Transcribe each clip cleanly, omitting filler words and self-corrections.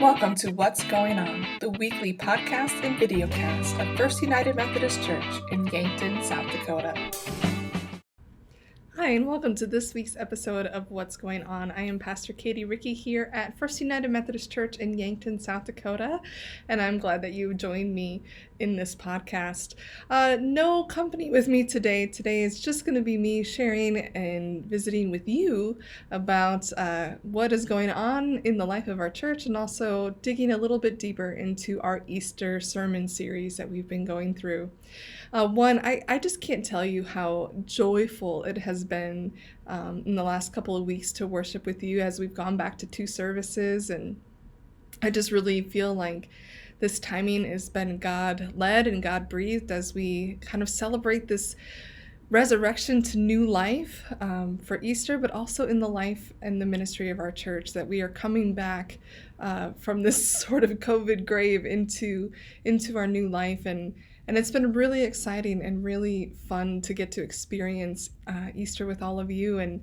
Welcome to What's Going On, the weekly podcast and videocast of First United Methodist Church in Yankton, South Dakota. Hi, and welcome to this week's episode of What's Going On. I am Pastor Katie Ricky here at First United Methodist Church in Yankton, South Dakota, and I'm glad that you joined me in this podcast. No company with me today. Today is just going to be me sharing and visiting with you about what is going on in the life of our church, and also digging a little bit deeper into our Easter sermon series that we've been going through. I just can't tell you how joyful it has been in the last couple of weeks to worship with you as we've gone back to 2 services, and I just really feel like this timing has been God-led and God-breathed as we kind of celebrate this resurrection to new life for Easter, but also in the life and the ministry of our church, that we are coming back from this sort of COVID grave into our new life. And it's been really exciting and really fun to get to experience Easter with all of you. And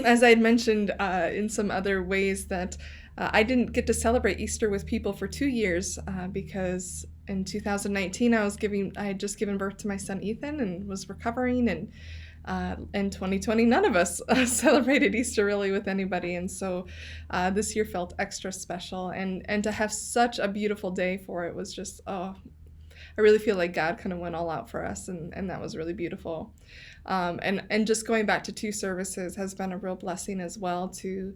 as I had mentioned in some other ways, that I didn't get to celebrate Easter with people for 2 years because in 2019 I had just given birth to my son Ethan and was recovering, and in 2020 none of us celebrated Easter really with anybody, and so this year felt extra special, and to have such a beautiful day for it was just I really feel like God kind of went all out for us, and that was really beautiful. And just going back to 2 services has been a real blessing as well, to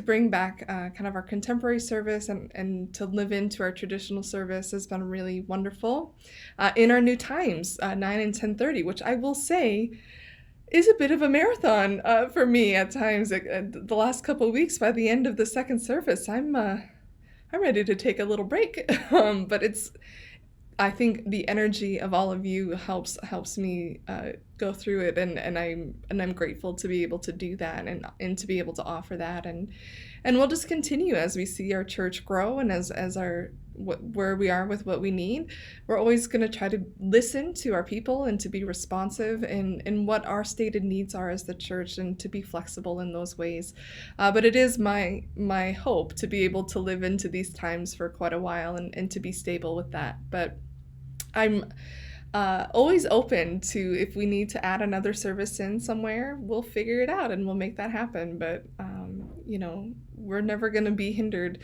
bring back kind of our contemporary service and to live into our traditional service has been really wonderful. In our new times, 9 and 10:30, which I will say is a bit of a marathon for me at times. The last couple of weeks, by the end of the second service, I'm ready to take a little break, but I think the energy of all of you helps me go through it, and I'm grateful to be able to do that and to be able to offer that, and we'll just continue as we see our church grow, and as our where we are with what we need. We're always going to try to listen to our people and to be responsive in what our stated needs are as the church, and to be flexible in those ways. But it is my hope to be able to live into these times for quite a while and to be stable with that. But I'm always open to, if we need to add another service in somewhere, we'll figure it out and we'll make that happen. But, we're never going to be hindered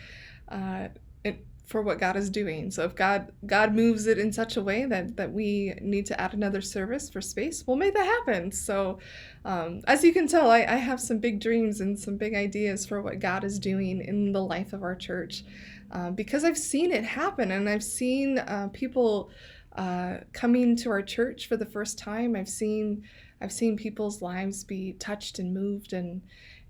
for what God is doing. So if God moves it in such a way that we need to add another service for space, we'll make that happen. So as you can tell, I have some big dreams and some big ideas for what God is doing in the life of our church, because I've seen it happen, and I've seen people coming to our church for the first time. I've seen people's lives be touched and moved, and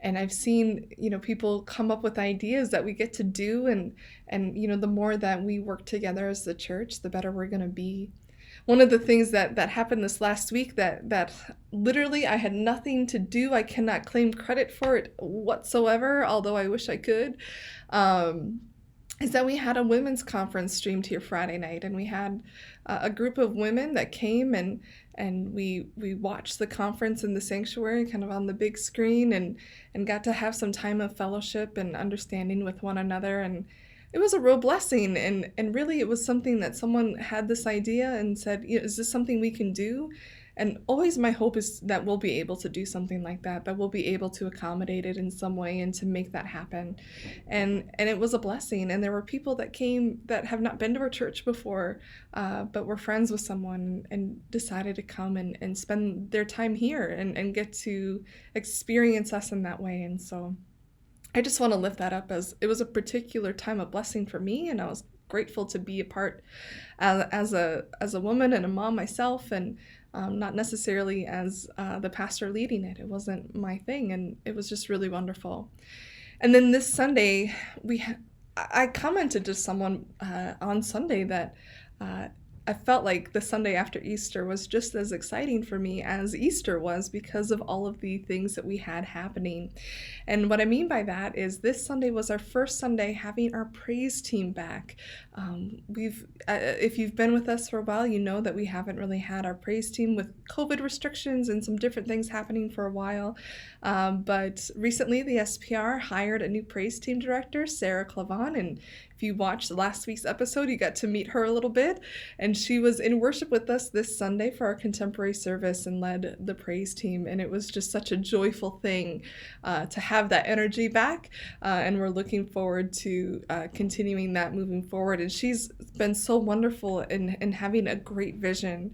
I've seen people come up with ideas that we get to do, and the more that we work together as the church, the better we're going to be. One of the things that happened this last week that literally I had nothing to do, I cannot claim credit for it whatsoever, although I wish I could, is that we had a women's conference streamed here Friday night, and we had a group of women that came, and we watched the conference in the sanctuary kind of on the big screen, and got to have some time of fellowship and understanding with one another, and it was a real blessing, and really it was something that someone had this idea and said, is this something we can do? And always my hope is that we'll be able to do something like that we'll be able to accommodate it in some way and to make that happen. And it was a blessing. And there were people that came that have not been to our church before, but were friends with someone and decided to come and spend their time here and get to experience us in that way. And so I just want to lift that up, as it was a particular time of blessing for me, and I was grateful to be a part as a woman and a mom myself, and not necessarily as the pastor leading it. It wasn't my thing, and it was just really wonderful. And then this Sunday, I commented to someone on Sunday that I felt like the Sunday after Easter was just as exciting for me as Easter was because of all of the things that we had happening. And what I mean by that is this Sunday was our first Sunday having our praise team back. If you've been with us for a while, you know that we haven't really had our praise team with COVID restrictions and some different things happening for a while. But recently, the SPR hired a new praise team director, Sarah Clavon, and if you watched last week's episode, you got to meet her a little bit, and she was in worship with us this Sunday for our contemporary service and led the praise team, and it was just such a joyful thing to have that energy back, and we're looking forward to continuing that moving forward. And she's been so wonderful in having a great vision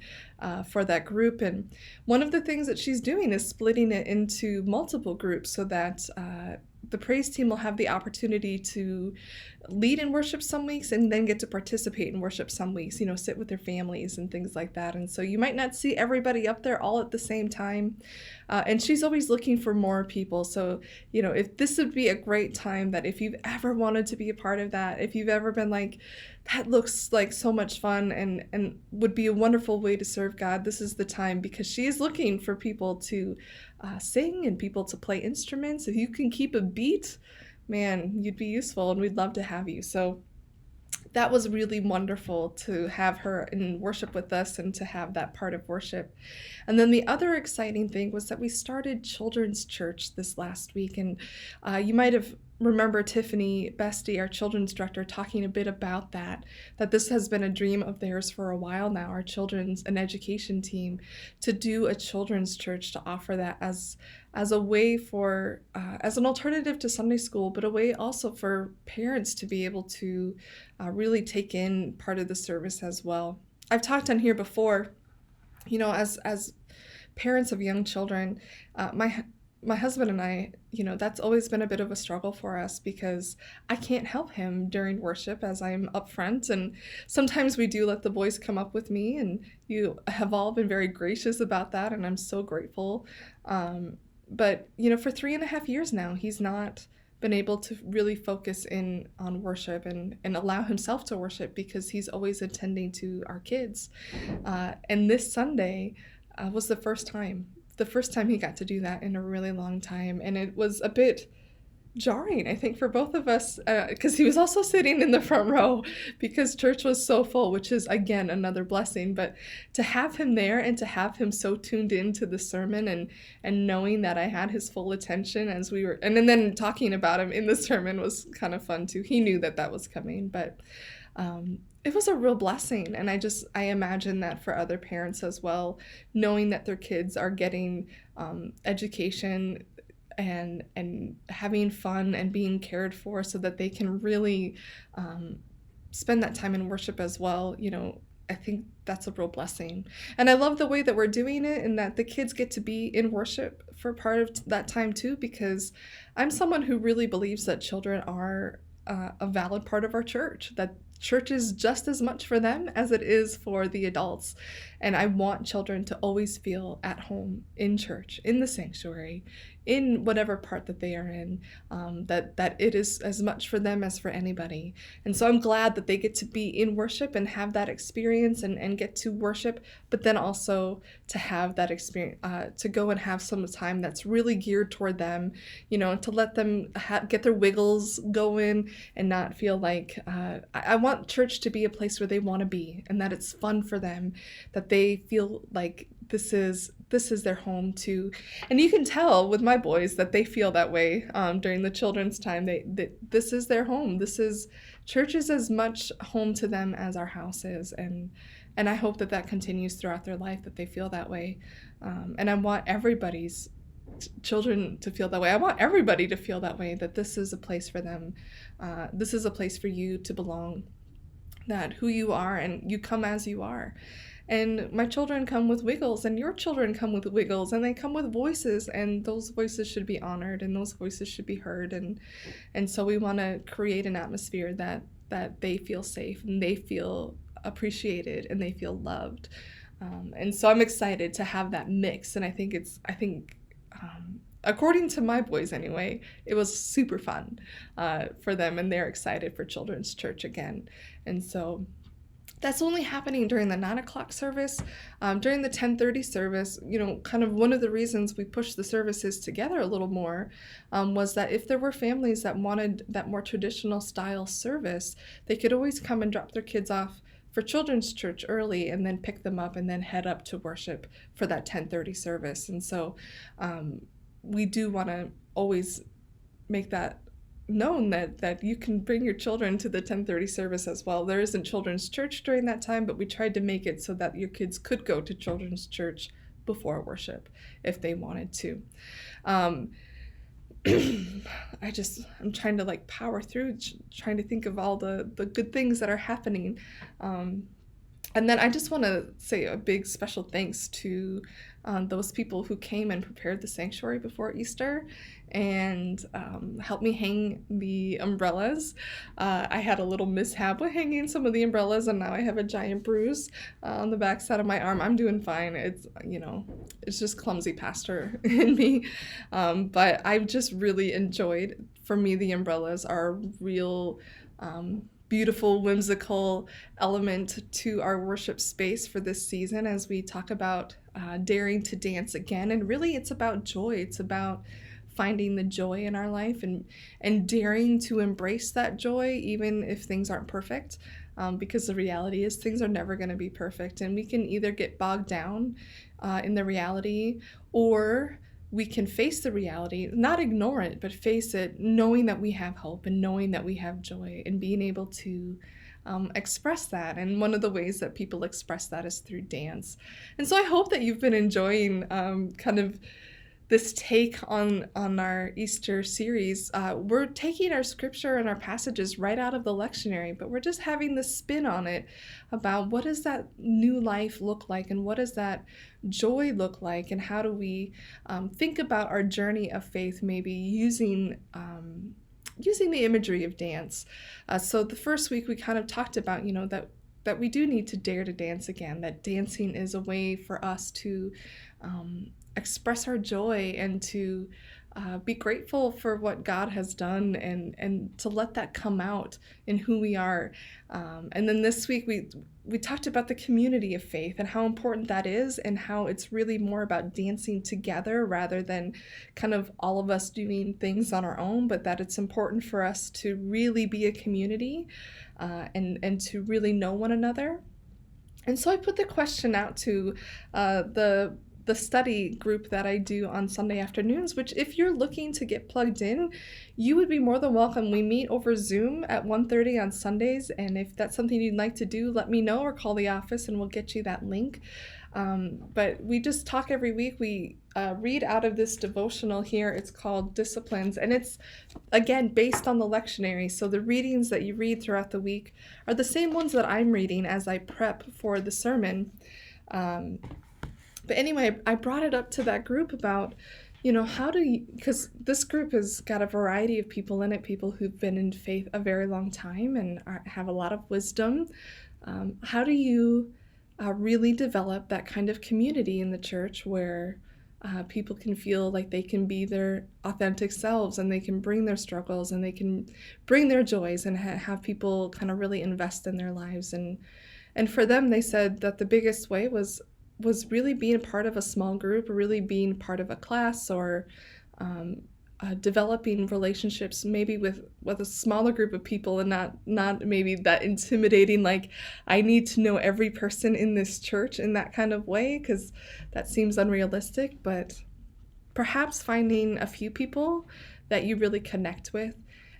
for that group. And one of the things that she's doing is splitting it into multiple groups so that the praise team will have the opportunity to lead in worship some weeks and then get to participate in worship some weeks, sit with their families and things like that. And so you might not see everybody up there all at the same time. And she's always looking for more people. So, if this would be a great time that if you've ever wanted to be a part of that, if you've ever been like, that looks like so much fun and would be a wonderful way to serve God, this is the time, because she is looking for people to sing and people to play instruments. If you can keep a beat, man, you'd be useful, and we'd love to have you. So that was really wonderful to have her in worship with us and to have that part of worship. And then the other exciting thing was that we started Children's Church this last week. And you might have remember Tiffany Bestie, our children's director, talking a bit about that this has been a dream of theirs for a while now, our children's and education team, to do a children's church, to offer that as a way for, as an alternative to Sunday school, but a way also for parents to be able to really take in part of the service as well. I've talked on here before, as parents of young children, my husband and I, that's always been a bit of a struggle for us because I can't help him during worship as I'm up front. And sometimes we do let the boys come up with me, and you have all been very gracious about that, and I'm so grateful. But, for 3.5 years now, he's not been able to really focus in on worship and allow himself to worship because he's always attending to our kids. And this Sunday was the first time he got to do that in a really long time. And it was a bit jarring, I think, for both of us, because he was also sitting in the front row because church was so full, which is, again, another blessing. But to have him there and to have him so tuned into the sermon and knowing that I had his full attention as we were, and then talking about him in the sermon was kind of fun too. He knew that was coming, but it was a real blessing. And I imagine that for other parents as well, knowing that their kids are getting education and having fun and being cared for so that they can really spend that time in worship as well. I think that's a real blessing. And I love the way that we're doing it, and that the kids get to be in worship for part of that time too, because I'm someone who really believes that children are a valid part of our church, that church is just as much for them as it is for the adults. And I want children to always feel at home in church, in the sanctuary, in whatever part that they are in, that it is as much for them as for anybody. And so I'm glad that they get to be in worship and have that experience and get to worship, but then also to have that experience, to go and have some time that's really geared toward them, to let them get their wiggles going and not feel like, I want church to be a place where they want to be and that it's fun for them, that they feel like this is their home too. And you can tell with my boys that they feel that way during the children's time. This is their home. Church is as much home to them as our house is. And I hope that continues throughout their life, that they feel that way. And I want everybody's children to feel that way. I want everybody to feel that way, that this is a place for them. This is a place for you to belong, that who you are and you come as you are. And my children come with wiggles, and your children come with wiggles, and they come with voices, and those voices should be honored, and those voices should be heard. And so we want to create an atmosphere that they feel safe, and they feel appreciated, and they feel loved. And so I'm excited to have that mix. And I think according to my boys anyway, it was super fun for them, and they're excited for children's church again. And so That's only happening during the 9 o'clock service. During the 10:30 service, kind of one of the reasons we pushed the services together a little more was that if there were families that wanted that more traditional style service, they could always come and drop their kids off for children's church early and then pick them up and then head up to worship for that 10:30 service. And so we do want to always make that known that you can bring your children to the 10:30 service as well. There isn't children's church during that time, but we tried to make it so that your kids could go to children's church before worship if they wanted to. I'm trying to power through, trying to think of all the good things that are happening. And then I just want to say a big special thanks to those people who came and prepared the sanctuary before Easter and helped me hang the umbrellas. I had a little mishap with hanging some of the umbrellas, and now I have a giant bruise on the back side of my arm. I'm doing fine. It's just clumsy pastor in me. But I've just really enjoyed, for me, the umbrellas are a real beautiful, whimsical element to our worship space for this season as we talk about daring to dance again. And really, it's about joy. It's about finding the joy in our life and daring to embrace that joy, even if things aren't perfect. Because the reality is things are never going to be perfect. And we can either get bogged down in the reality, or we can face the reality, not ignore it, but face it, knowing that we have hope and knowing that we have joy and being able to express that. And one of the ways that people express that is through dance. And so I hope that you've been enjoying kind of this take on our Easter series. We're taking our scripture and our passages right out of the lectionary, but we're just having the spin on it about what does that new life look like and what does that joy look like, and how do we think about our journey of faith, maybe using the imagery of dance. So the first week we kind of talked about, that we do need to dare to dance again, that dancing is a way for us to express our joy and to be grateful for what God has done and to let that come out in who we are. And then this week we talked about the community of faith and how important that is, and how it's really more about dancing together rather than kind of all of us doing things on our own, but that it's important for us to really be a community and to really know one another. And so I put the question out to the study group that I do on Sunday afternoons, which if you're looking to get plugged in, you would be more than welcome. We meet over Zoom at 1:30 on Sundays, and if that's something you'd like to do, let me know or call the office and we'll get you that link. But we just talk every week. We read out of this devotional here. It's called Disciplines, and it's, again, based on the lectionary. So the readings that you read throughout the week are the same ones that I'm reading as I prep for the sermon. But anyway, I brought it up to that group about, how do you, because this group has got a variety of people in it, people who've been in faith a very long time and have a lot of wisdom. How do you really develop that kind of community in the church where people can feel like they can be their authentic selves and they can bring their struggles and they can bring their joys and have people kind of really invest in their lives? And for them, they said that the biggest way was really being part of a small group, or really being part of a class, or developing relationships maybe with a smaller group of people, and not maybe that intimidating, like I need to know every person in this church in that kind of way, because that seems unrealistic, but perhaps finding a few people that you really connect with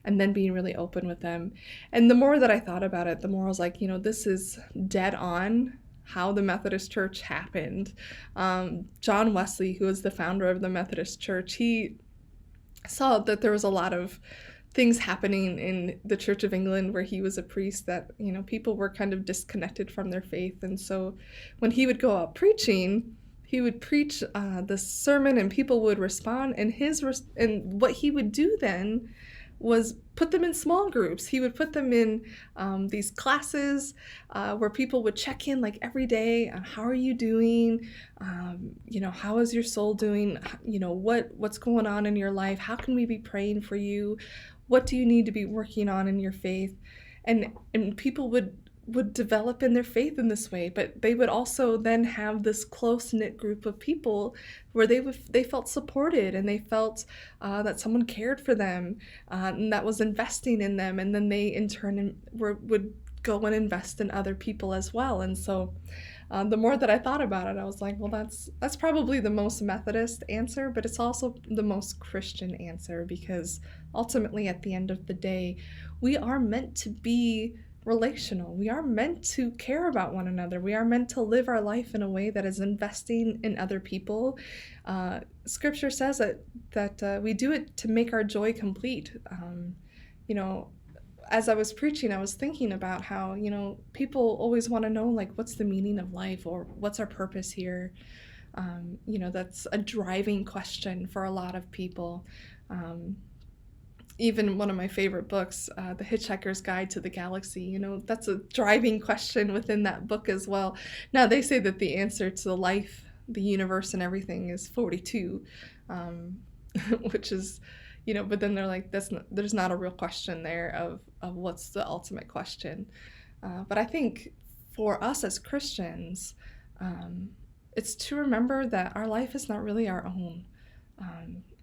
and then being really open with them. And the more that I thought about it, the more I was like, this is dead on how the Methodist Church happened. John Wesley, who was the founder of the Methodist Church, he saw that there was a lot of things happening in the Church of England where he was a priest, that people were kind of disconnected from their faith. And so when he would go out preaching, he would preach the sermon and people would respond, and what he would do then was put them in small groups. He would put them in these classes where people would check in like every day on how are you doing, how is your soul doing, what's going on in your life, how can we be praying for you, what do you need to be working on in your faith, and people would would develop in their faith in this way, but they would also then have this close-knit group of people where they felt supported, and they felt that someone cared for them, and that was investing in them, and then they in turn would go and invest in other people as well. And so the more that I thought about it, I was like, well, that's probably the most Methodist answer, but it's also the most Christian answer, because ultimately at the end of the day, we are meant to be relational. We are meant to care about one another. We are meant to live our life in a way that is investing in other people. Scripture says that we do it to make our joy complete. You know, as I was preaching, I was thinking about how, people always want to know, like, what's the meaning of life, or what's our purpose here? That's a driving question for a lot of people. Even one of my favorite books, The Hitchhiker's Guide to the Galaxy, that's a driving question within that book as well. Now, they say that the answer to life, the universe, and everything is 42, which is, but then they're like, there's not a real question there of what's the ultimate question. But I think for us as Christians, it's to remember that our life is not really our own.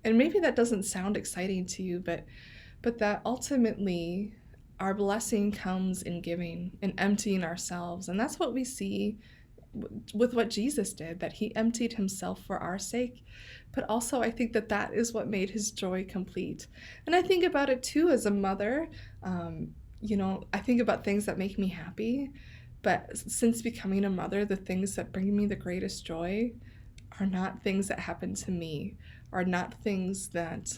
And maybe that doesn't sound exciting to you, but that ultimately our blessing comes in giving and emptying ourselves. And that's what we see with what Jesus did, that he emptied himself for our sake. But also I think that is what made his joy complete. And I think about it too as a mother. I think about things that make me happy, but since becoming a mother, the things that bring me the greatest joy are not things that happen to me, are not things that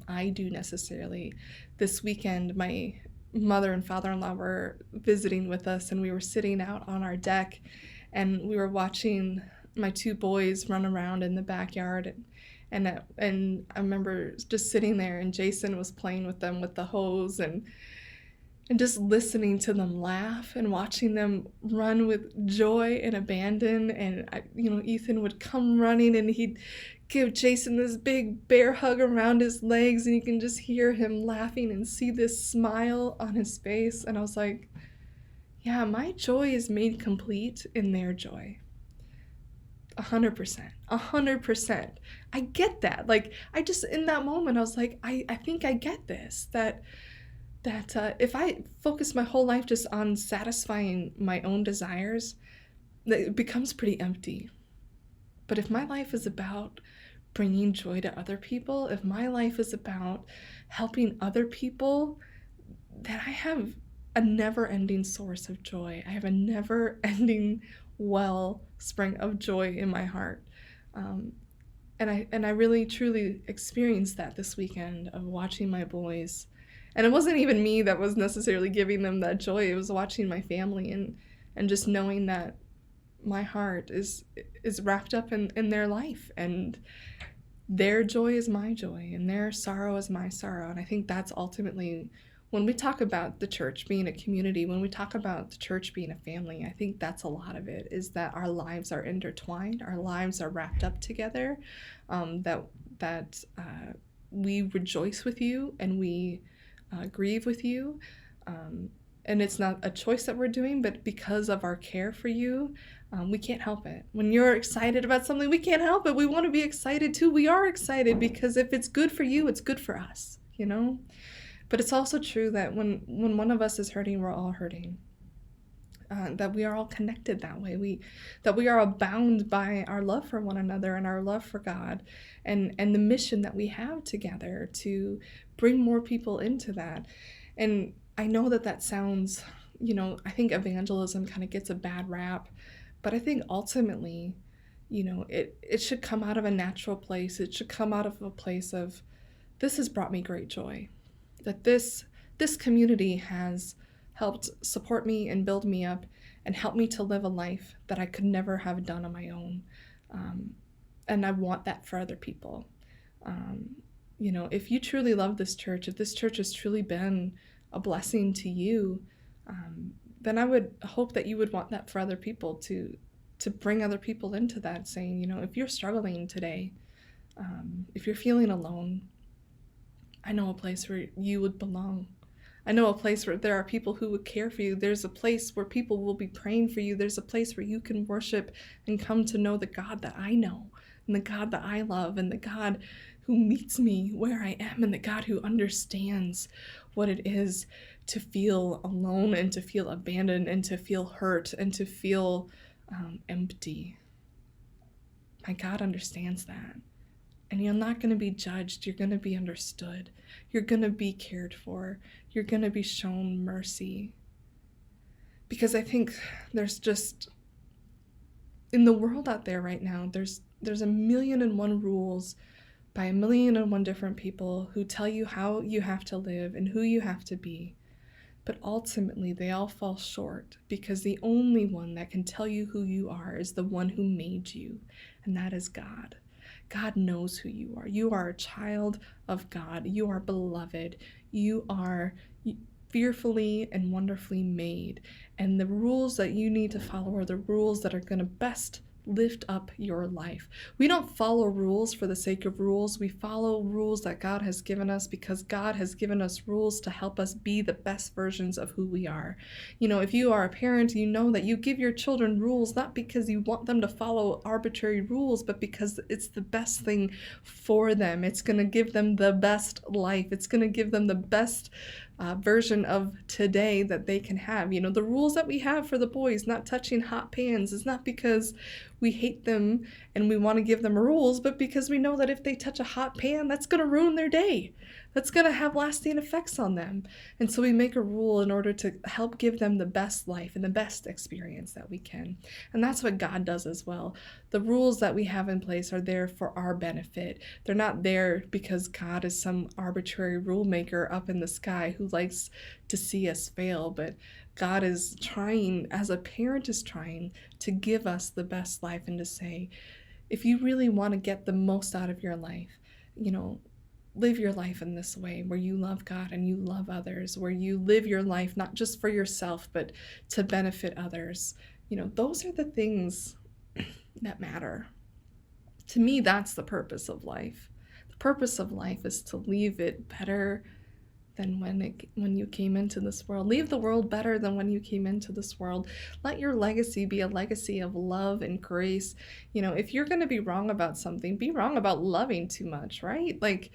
I do necessarily. This weekend, my mother and father-in-law were visiting with us, and we were sitting out on our deck, and we were watching my two boys run around in the backyard, and I remember just sitting there, and Jason was playing with them with the hose, and just listening to them laugh and watching them run with joy and abandon. And Ethan would come running, and he'd give Jason this big bear hug around his legs, and you can just hear him laughing and see this smile on his face. And I was like, yeah, my joy is made complete in their joy. 100%. I get that. Like, I just, in that moment, I was like, I think I get this, that if I focus my whole life just on satisfying my own desires, it becomes pretty empty. But if my life is about bringing joy to other people, if my life is about helping other people, then I have a never-ending source of joy. I have a never-ending wellspring of joy in my heart. And I really, truly experienced that this weekend of watching my boys. And it wasn't even me that was necessarily giving them that joy. It was watching my family and just knowing that my heart is wrapped up in their life, and their joy is my joy, and their sorrow is my sorrow. And I think that's ultimately, when we talk about the church being a community, when we talk about the church being a family, I think that's a lot of it, is that our lives are intertwined, our lives are wrapped up together, that we rejoice with you, and we grieve with you, and it's not a choice that we're doing, but because of our care for you, we can't help it. When you're excited about something, we can't help it. We want to be excited too. We are excited because if it's good for you, it's good for us, But it's also true that when one of us is hurting, we're all hurting. That we are all connected that way. That we are bound by our love for one another and our love for God, and the mission that we have together to bring more people into that. And I know that sounds, I think evangelism kind of gets a bad rap, but I think ultimately, it should come out of a natural place. It should come out of a place of, this has brought me great joy. That this community has helped support me and build me up and help me to live a life that I could never have done on my own. And I want that for other people. If you truly love this church, if this church has truly been a blessing to you, then I would hope that you would want that for other people, to bring other people into that, saying, if you're struggling today, if you're feeling alone, I know a place where you would belong. I know a place where there are people who would care for you. There's a place where people will be praying for you. There's a place where you can worship and come to know the God that I know, and the God that I love, and the God who meets me where I am, and the God who understands what it is to feel alone and to feel abandoned and to feel hurt and to feel empty. My God understands that. And you're not going to be judged. You're going to be understood. You're going to be cared for. You're going to be shown mercy. Because I think there's just, in the world out there right now, there's 1,000,001 rules by 1,000,001 different people who tell you how you have to live and who you have to be. But ultimately, they all fall short because the only one that can tell you who you are is the one who made you, and that is God. God knows who you are. You are a child of God. You are beloved. You are fearfully and wonderfully made. And the rules that you need to follow are the rules that are going to best lift up your life. We don't follow rules for the sake of rules. We follow rules that God has given us because God has given us rules to help us be the best versions of who we are. You know, if you are a parent, you know that you give your children rules not because you want them to follow arbitrary rules, but because it's the best thing for them. It's going to give them the best life. It's going to give them the best version of today that they can have. You know, the rules that we have for the boys not touching hot pans is not because we hate them and we want to give them rules, but because we know that if they touch a hot pan, that's going to ruin their day. That's going to have lasting effects on them. And so we make a rule in order to help give them the best life and the best experience that we can. And that's what God does as well. The rules that we have in place are there for our benefit. They're not there because God is some arbitrary rule maker up in the sky who likes to see us fail, but God is trying, as a parent is trying, to give us the best life and to say, if you really want to get the most out of your life, you know, live your life in this way where you love God and you love others, where you live your life not just for yourself, but to benefit others. You know, those are the things that matter. To me, that's the purpose of life. The purpose of life is to leave it better than when you came into this world. Leave the world better than when you came into this world. Let your legacy be a legacy of love and grace. You know, if you're going to be wrong about something, be wrong about loving too much, right? Like,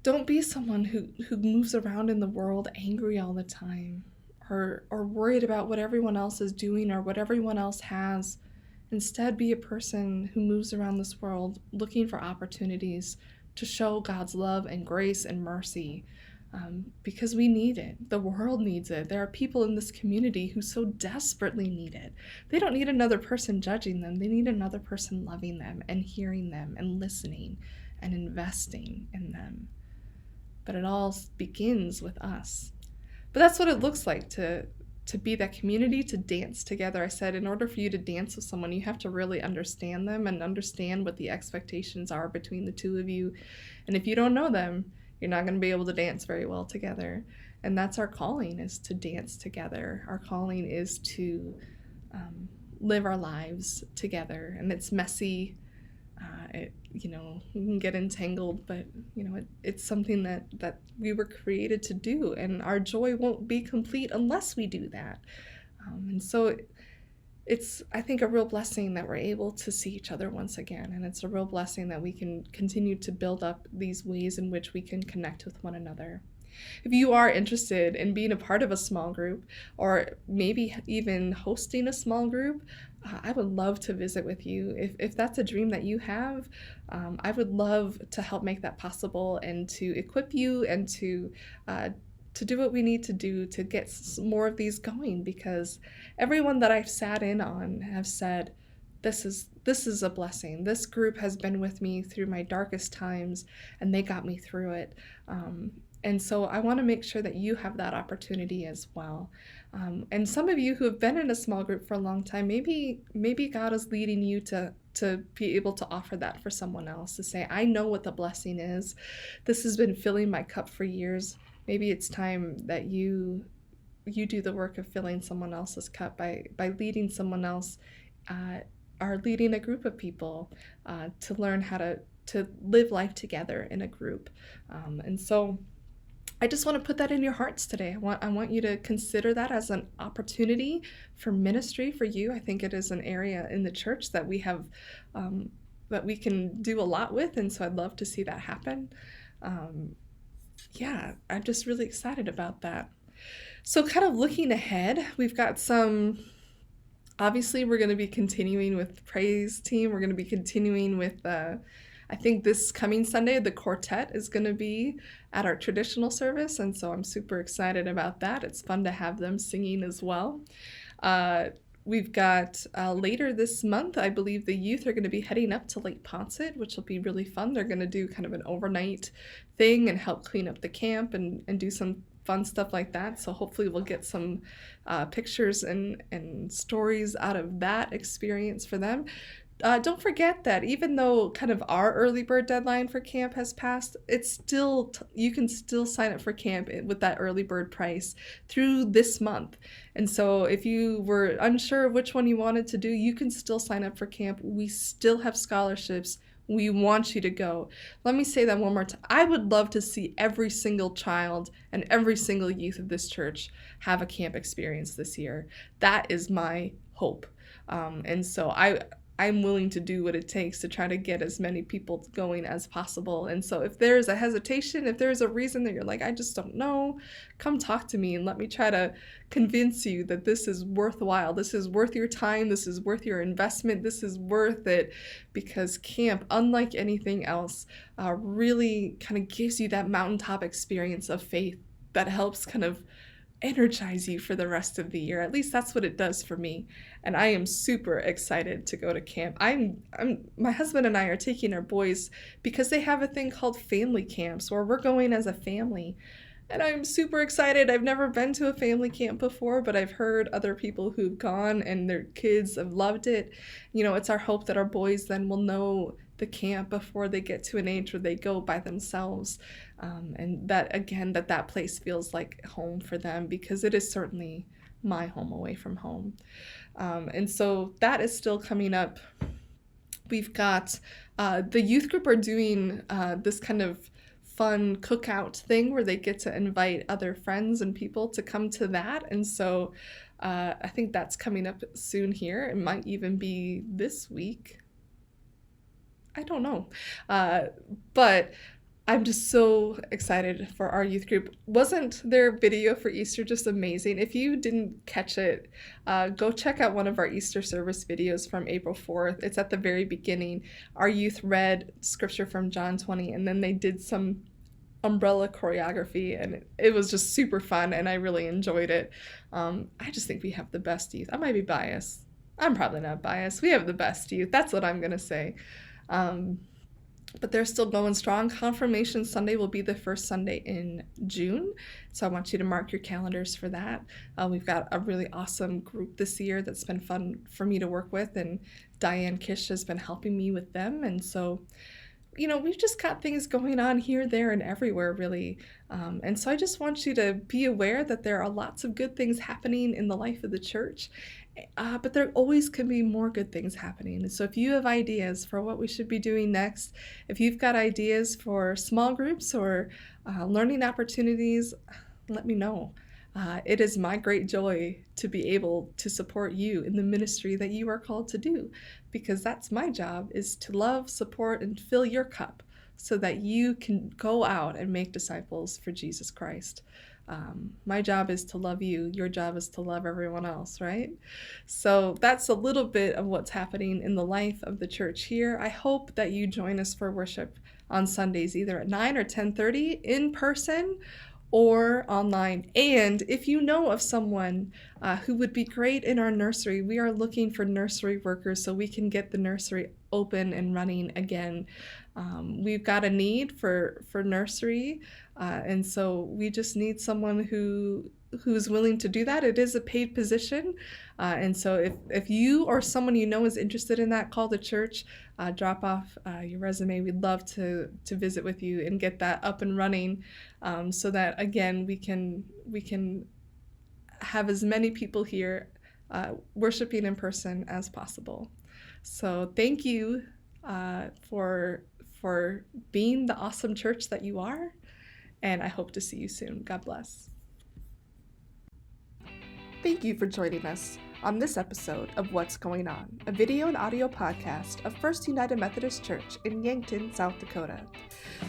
don't be someone who moves around in the world angry all the time or worried about what everyone else is doing or what everyone else has. Instead, be a person who moves around this world looking for opportunities to show God's love and grace and mercy. Because we need it. The world needs it. There are people in this community who so desperately need it. They don't need another person judging them. They need another person loving them and hearing them and listening and investing in them. But it all begins with us. But that's what it looks like to be that community, to dance together. I said, in order for you to dance with someone, you have to really understand them and understand what the expectations are between the two of you. And if you don't know them, you're not going to be able to dance very well together. And that's our calling, is to dance together. Our calling is to live our lives together. And it's messy. You know, we can get entangled, but, you know, it's something that we were created to do. And our joy won't be complete unless we do that. And so it's, I think, a real blessing that we're able to see each other once again. And it's a real blessing that we can continue to build up these ways in which we can connect with one another. If you are interested in being a part of a small group, or maybe even hosting a small group, I would love to visit with you. If that's a dream that you have, I would love to help make that possible and to equip you and to do what we need to do to get more of these going, because everyone that I've sat in on have said, this is a blessing. This group has been with me through my darkest times, and they got me through it. And so I want to make sure that you have that opportunity as well. And some of you who have been in a small group for a long time, maybe God is leading you to be able to offer that for someone else, to say, I know what the blessing is. This has been filling my cup for years. Maybe it's time that you do the work of filling someone else's cup by leading someone else, or leading a group of people to learn how to live life together in a group. And so I just want to put that in your hearts today. I want you to consider that as an opportunity for ministry for you. I think it is an area in the church that we have that we can do a lot with, and so I'd love to see that happen. Um, yeah, I'm just really excited about that. So, kind of looking ahead, we've got some. Obviously, we're going to be continuing with the praise team. We're going to be continuing with I think this coming Sunday, the quartet is going to be at our traditional service, and so I'm super excited about that. It's fun to have them singing as well. Uh, we've got later this month, I believe the youth are going to be heading up to Lake Poncet, which will be really fun. They're going to do kind of an overnight thing and help clean up the camp and do some fun stuff like that. So hopefully we'll get some pictures and stories out of that experience for them. Don't forget that even though kind of our early bird deadline for camp has passed, it's still you can still sign up for camp with that early bird price through this month. And so if you were unsure of which one you wanted to do, you can still sign up for camp. We still have scholarships. We want you to go. Let me say that one more time. I would love to see every single child and every single youth of this church have a camp experience this year. That is my hope. And so I'm willing to do what it takes to try to get as many people going as possible. And so if there's a hesitation, if there's a reason that you're like, I just don't know, come talk to me and let me try to convince you that this is worthwhile. This is worth your time. This is worth your investment. This is worth it, because camp, unlike anything else, really kind of gives you that mountaintop experience of faith that helps kind of energize you for the rest of the year. At least that's what it does for me. And I am super excited to go to camp. My husband and I are taking our boys because they have a thing called family camps where we're going as a family. And I'm super excited. I've never been to a family camp before, but I've heard other people who've gone and their kids have loved it. You know, it's our hope that our boys then will know the camp before they get to an age where they go by themselves. And that, again, that place feels like home for them, because it is certainly my home away from home. And so that is still coming up. We've got the youth group are doing this kind of fun cookout thing where they get to invite other friends and people to come to that. And so I think that's coming up soon here. It might even be this week. I don't know. But I'm just so excited for our youth group. Wasn't their video for Easter just amazing? If you didn't catch it, go check out one of our Easter service videos from April 4th. It's at the very beginning. Our youth read scripture from John 20, and then they did some umbrella choreography, and it was just super fun, and I really enjoyed it. I just think we have the best youth. I might be biased. I'm probably not biased. We have the best youth. That's what I'm going to say. But they're still going strong. Confirmation Sunday will be the first Sunday in June, so I want you to mark your calendars for that. We've got a really awesome group this year that's been fun for me to work with, and Diane Kish has been helping me with them. And so, you know, we've just got things going on here, there, and everywhere, really. And so I just want you to be aware that there are lots of good things happening in the life of the church, but there always can be more good things happening. And so if you have ideas for what we should be doing next, if you've got ideas for small groups or learning opportunities, let me know. It is my great joy to be able to support you in the ministry that you are called to do, because that's my job, is to love, support, and fill your cup so that you can go out and make disciples for Jesus Christ. My job is to love you. Your job is to love everyone else, right? So that's a little bit of what's happening in the life of the church here. I hope that you join us for worship on Sundays, either at 9 or 10:30 in person or online. And if you know of someone who would be great in our nursery, we are looking for nursery workers so we can get the nursery open and running again. We've got a need for nursery, and so we just need someone who's willing to do that. It is a paid position, and so if you or someone you know is interested in that, call the church, drop off your resume. We'd love to visit with you and get that up and running, so that again we can have as many people here worshiping in person as possible. So thank you for being the awesome church that you are. and I hope to see you soon. God bless. Thank you for joining us on this episode of What's Going On, a video and audio podcast of First United Methodist Church in Yankton, South Dakota.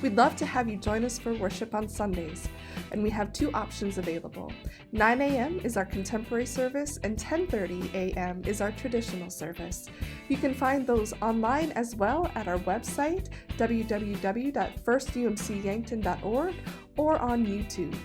We'd love to have you join us for worship on Sundays, and we have two options available. 9 a.m. is our contemporary service, and 10:30 a.m. is our traditional service. You can find those online as well at our website, www.firstumcyankton.org, or on YouTube.